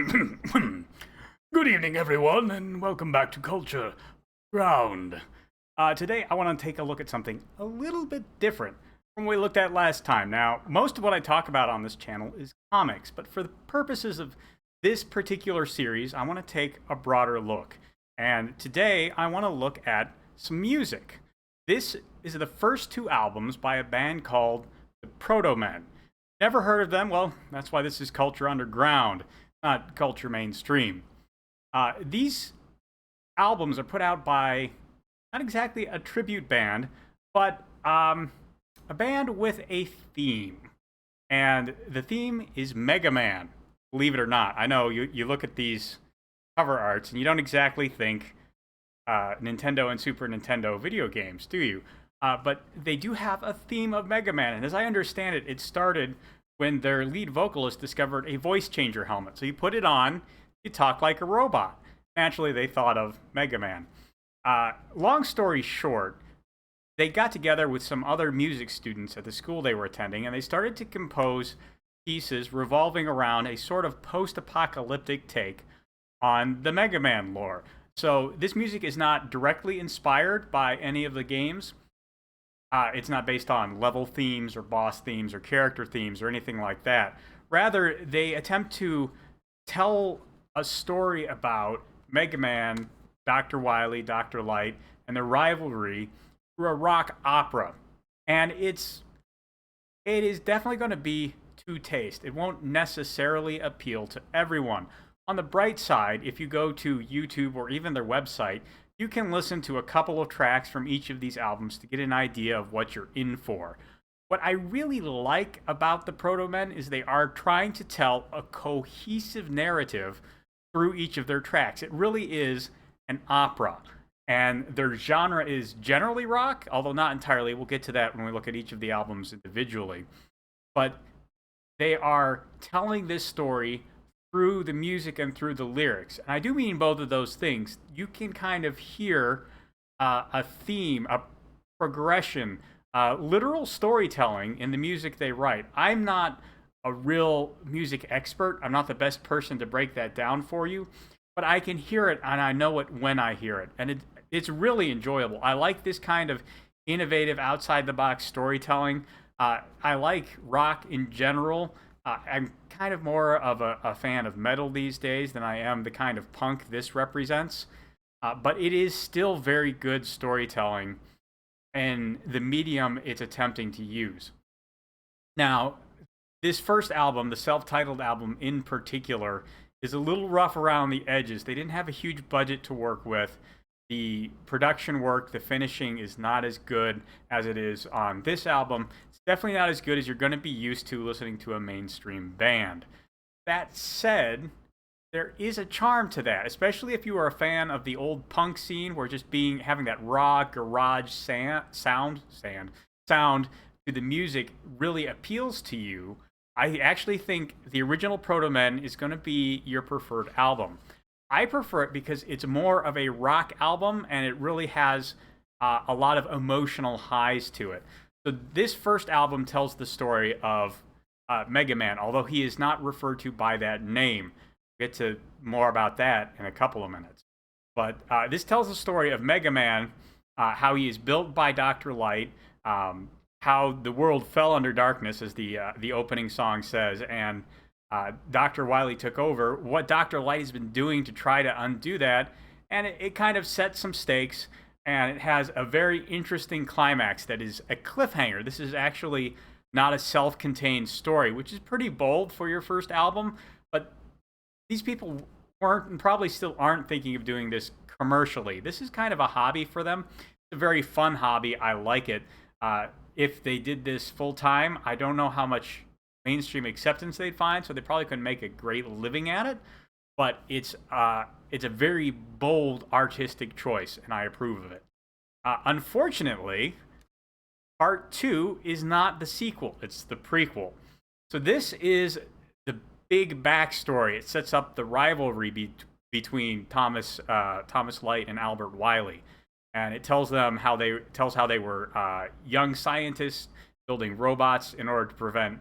Good evening, everyone, and welcome back to Culture Ground. Today, I want to take a look at something a little bit different from what we looked at last time. Now, most of what I talk about on this channel is comics, but for the purposes of this particular series, I want to take a broader look. And today, I want to look at some music. This is the first two albums by a band called the Protomen. Never heard of them? Well, that's why this is Culture Underground, not Culture Mainstream. These albums are put out by not exactly a tribute band, but a band with a theme. And the theme is Megaman, believe it or not. I know you look at these cover arts and you don't exactly think Nintendo and Super Nintendo video games, do you? But they do have a theme of Mega Man, and as I understand it, it started when their lead vocalist discovered a voice changer helmet. So you put it on, you talk like a robot. Naturally, they thought of Mega Man. Long story short, they got together with some other music students at the school they were attending, and they started to compose pieces revolving around a sort of post-apocalyptic take on the Mega Man lore. So this music is not directly inspired by any of the games. It's not based on level themes or boss themes or character themes or anything like that. Rather, they attempt to tell a story about Mega Man, Dr. Wily, Dr. Light, and their rivalry through a rock opera. And it is definitely going to be to taste. It won't necessarily appeal to everyone. On the bright side, if you go to YouTube or even their website, you can listen to a couple of tracks from each of these albums to get an idea of what you're in for. What I really like about the Protomen is they are trying to tell a cohesive narrative through each of their tracks. It really is an opera. And their genre is generally rock, although not entirely. We'll get to that when we look at each of the albums individually. But they are telling this story through the music and through the lyrics. And I do mean both of those things. You can kind of hear a theme, a progression, literal storytelling in the music they write. I'm not a real music expert. I'm not the best person to break that down for you, but I can hear it and I know it when I hear it. And it's really enjoyable. I like this kind of innovative, outside-the-box storytelling. I like rock in general. I'm kind of more of a fan of metal these days than I am the kind of punk this represents. But it is still very good storytelling in the medium it's attempting to use. Now, this first album, the self-titled album in particular, is a little rough around the edges. They didn't have a huge budget to work with. The production work, the finishing is not as good as it is on this album. It's definitely not as good as you're going to be used to listening to a mainstream band. That said, there is a charm to that, especially if you are a fan of the old punk scene where just having that raw garage sound to the music really appeals to you. I actually think the original Protomen is going to be your preferred album. I prefer it because it's more of a rock album and it really has a lot of emotional highs to it. So this first album tells the story of Mega Man, although he is not referred to by that name. We'll get to more about that in a couple of minutes. But this tells the story of Mega Man, how he is built by Dr. Light, how the world fell under darkness, as the opening song says, and Dr. Wily took over, what Dr. Light has been doing to try to undo that, and it kind of sets some stakes, and it has a very interesting climax that is a cliffhanger. This is actually not a self-contained story, which is pretty bold for your first album, but these people weren't and probably still aren't thinking of doing this commercially. This is kind of a hobby for them. It's a very fun hobby. I like it. If they did this full-time, I don't know how much mainstream acceptance they'd find, so they probably couldn't make a great living at it. But it's a very bold artistic choice, and I approve of it. Unfortunately, part 2 is not the sequel; it's the prequel. So this is the big backstory. It sets up the rivalry between Thomas Light and Albert Wily, and it tells how they were young scientists building robots in order to prevent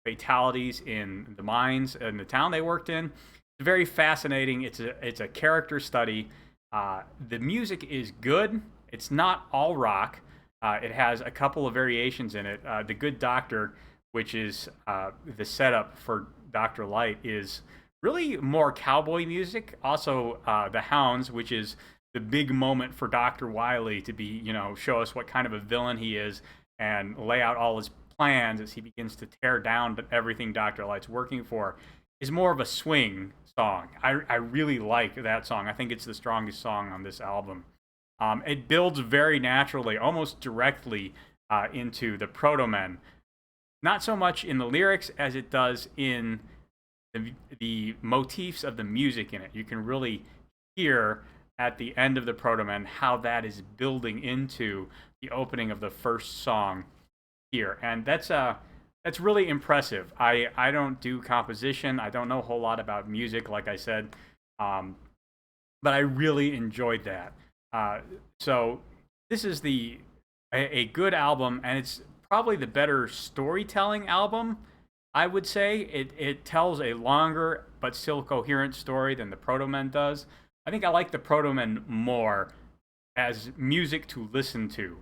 fatalities in the mines and the town they worked in. It's very fascinating. It's a character study. The music is good. It's not all rock. It has a couple of variations in it. The Good Doctor, which is the setup for Doctor Light, is really more cowboy music. Also, the Hounds, which is the big moment for Doctor Wily to be, show us what kind of a villain he is and lay out all his plans as he begins to tear down everything Doctor Light's working for, is more of a swing song. I really like that song. I think it's the strongest song on this album. It builds very naturally, almost directly, into the Protomen. Not so much in the lyrics as it does in the motifs of the music in it. You can really hear at the end of the Protomen how that is building into the opening of the first song here, and that's really impressive. I don't do composition. I don't know a whole lot about music, like I said, but I really enjoyed that. So this is a good album, and it's probably the better storytelling album. I would say it tells a longer but still coherent story than the Protomen does. I think I like the Protomen more as music to listen to.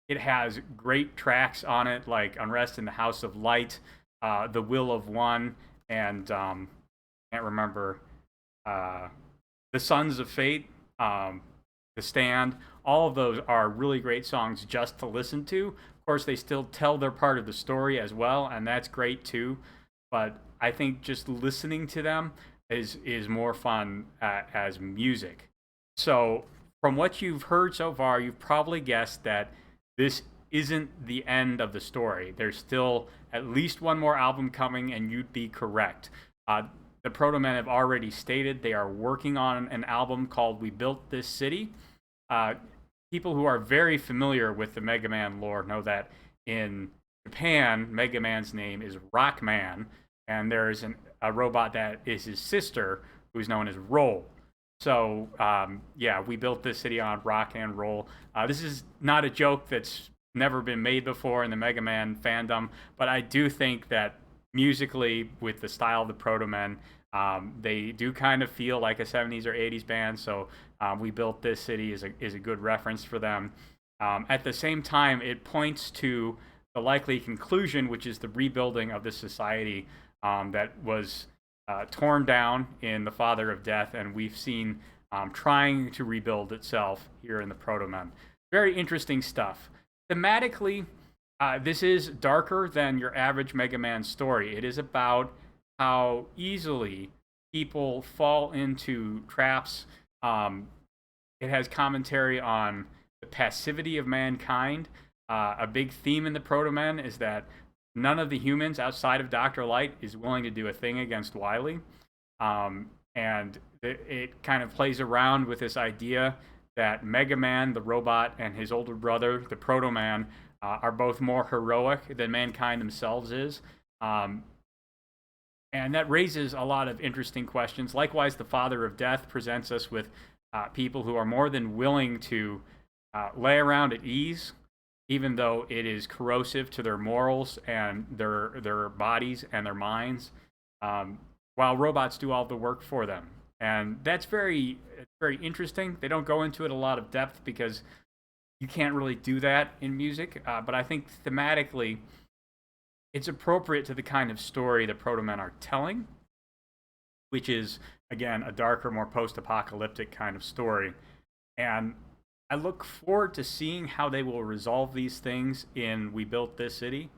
It has great tracks on it, like Unrest in the House of Light, The Will of One, and can't remember, The Sons of Fate, The Stand. All of those are really great songs just to listen to. Of course, they still tell their part of the story as well, and that's great too. But I think just listening to them is more fun as music. So, from what you've heard so far, you've probably guessed that this isn't the end of the story. There's still at least one more album coming, and you'd be correct. The Protomen have already stated they are working on an album called We Built This City. People who are very familiar with the Mega Man lore know that in Japan, Mega Man's name is Rockman, and there is a robot that is his sister, who's known as Roll. So, yeah, we built this city on rock and roll. This is not a joke that's never been made before in the Mega Man fandom, but I do think that musically, with the style of the Protomen, they do kind of feel like a 70s or 80s band, so we built this city is a good reference for them. At the same time, it points to the likely conclusion, which is the rebuilding of the society that was torn down in the Father of Death, and we've seen trying to rebuild itself here in the Protomen. Very interesting stuff. Thematically, this is darker than your average Mega Man story. It is about how easily people fall into traps. It has commentary on the passivity of mankind. A big theme in the Protomen is that none of the humans outside of Dr. Light is willing to do a thing against Wily. And it kind of plays around with this idea that Mega Man, the robot, and his older brother, the Protoman, are both more heroic than mankind themselves is. And that raises a lot of interesting questions. Likewise, the Father of Death presents us with people who are more than willing to lay around at ease, even though it is corrosive to their morals and their bodies and their minds, while robots do all the work for them. And that's very interesting. They don't go into it a lot of depth because you can't really do that in music. But I think thematically, it's appropriate to the kind of story the Protomen are telling, which is, again, a darker, more post-apocalyptic kind of story. And I look forward to seeing how they will resolve these things in We Built This City.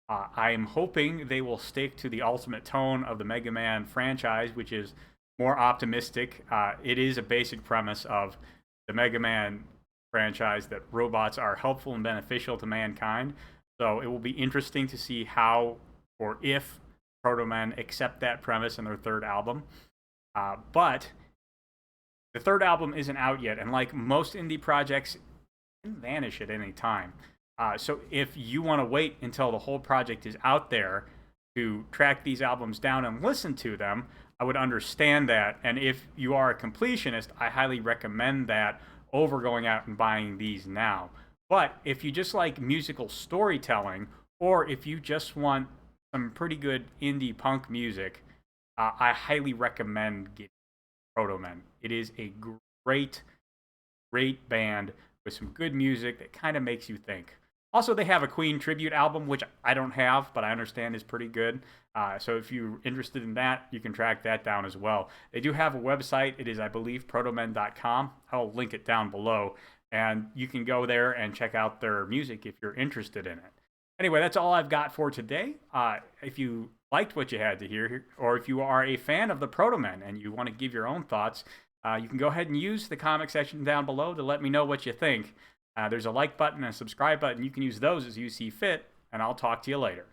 I am hoping they will stick to the ultimate tone of the Mega Man franchise, which is more optimistic. It is a basic premise of the Mega Man franchise that robots are helpful and beneficial to mankind. So it will be interesting to see how or if Protomen accept that premise in their third album. But the third album isn't out yet, and like most indie projects, it can vanish at any time. So if you want to wait until the whole project is out there to track these albums down and listen to them, I would understand that. And if you are a completionist, I highly recommend that over going out and buying these now. But if you just like musical storytelling, or if you just want some pretty good indie punk music, I highly recommend getting Protomen. It is a great, great band with some good music that kind of makes you think. Also, they have a Queen tribute album, which I don't have, but I understand is pretty good. So if you're interested in that, you can track that down as well. They do have a website. It is, I believe, protomen.com. I'll link it down below. And you can go there and check out their music if you're interested in it. Anyway, that's all I've got for today. If you liked what you had to hear, or if you are a fan of the Protomen and you want to give your own thoughts, you can go ahead and use the comment section down below to let me know what you think. There's a like button and a subscribe button. You can use those as you see fit, and I'll talk to you later.